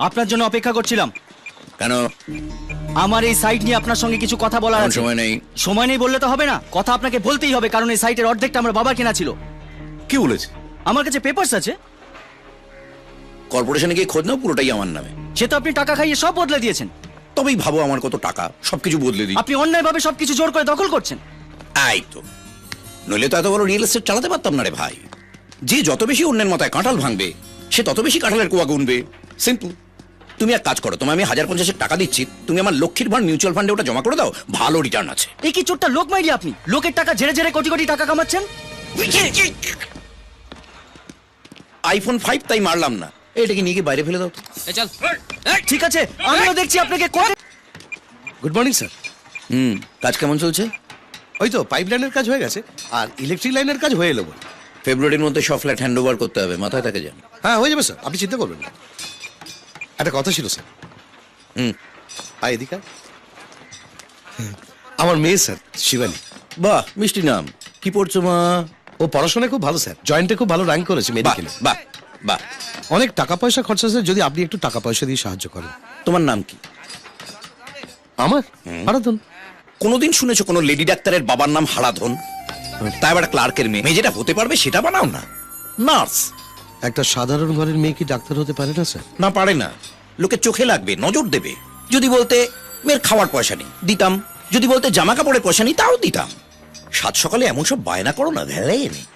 আপনার জন্য অপেক্ষা করছিলাম। কেন? আমার এই সাইট নিয়ে আপনার সঙ্গে কিছু কথা বলার আছে। সময় নেই। সময় নেই বললে তো হবে না, কথা আপনাকে বলতেই হবে, কারণ এই সাইটের অর্ধেকটা আমার বাবার কেনা ছিল। কি বলেছে? আমার কাছে পেপারস আছে। কর্পোরেশনে গিয়ে খোঁজ নাও, পুরোটাই আমার নামে। সে তো আপনি টাকা খাইয়ে সব বদলে দিয়েছেন। তবেই ভাবো আমার কত টাকা, সবকিছু বদলে দিই। আপনি অন্যায়ভাবে সবকিছু জোর করে দখল করছেন। আই তো, নইলে তো এত বড় রিয়েল এস্টেট চালাতে পারতাম না রে ভাই। যে যত বেশি অন্যের মাথায় কাঁঠাল ভাঙবে, সে তত বেশি কাঁঠালের কুয়া গুনবে। সিম্পল। তুমি এক কাজ করো, তোমায় আমি 1050 টাকা দিচ্ছি, তুমি আমার লক্ষ্মীর ভান্ড মিউচুয়াল ফান্ডে ওটা জমা করে দাও, ভালো রিটার্ন আছে। এই কি চোরটা লোক মাইরি আপনি? লোকের টাকা ঝেড়ে ঝেড়ে কোটি কোটি টাকা কামাচ্ছেন। আইফোন 5 তাই মারলাম না, এটাকে নিয়ে গিয়ে বাইরে ফেলে দাও তো। চল ঠিক আছে, আমিও দেখছি আপনাকে কোর্টে। Good morning sir. কাজ কেমন চলছে? ওই তো পাইপ লাইনের কাজ হয়ে গেছে, আর ইলেকট্রিক লাইনের কাজ হয়ে এলো। ফেব্রুয়ারির মধ্যে সব ফ্ল্যাট হ্যান্ড ওভার করতে হবে, মাথায় থাকে যান। হ্যাঁ হয়ে যাবে স্যার, আপনি চিন্তা করবেন না। একটা কথা ছিল স্যার। আয় এদিকে আয়। আমার মেয়ে স্যার, শিবানী। বাহ, মিষ্টি নাম। কি পড়ছো মা? ও পড়াশোনায় খুব ভালো স্যার, জয়েন্টে খুব ভালো র্যাঙ্ক করেছে বাহ মেডিকেলে। বাহ বাহ। অনেক টাকা পয়সা খরচা স্যার, যদি আপনি একটু টাকা পয়সা দিয়ে সাহায্য করেন। তোমার নাম কি? আমার আরাধন। কোনোদিন শুনেছো কোনো লেডি ডাক্তারের বাবার নাম হারাধন? তাই আবার ক্লার্কের মেয়ে যেটা হতে পারবে সেটা বানাও না। নার্স। একটা সাধারণ ঘরের মেয়ে কি ডাক্তার হতে পারে না স্যার? না পারে না, লোকে চোখে লাগবে, নজর দেবে। যদি বলতে মেয়ের খাওয়ার পয়সা নেই, দিতাম। যদি বলতে জামা কাপড়ের পয়সা নেই, তাও দিতাম। সাত সকালে এমন সব বায়না করো না, ভেলে নেই।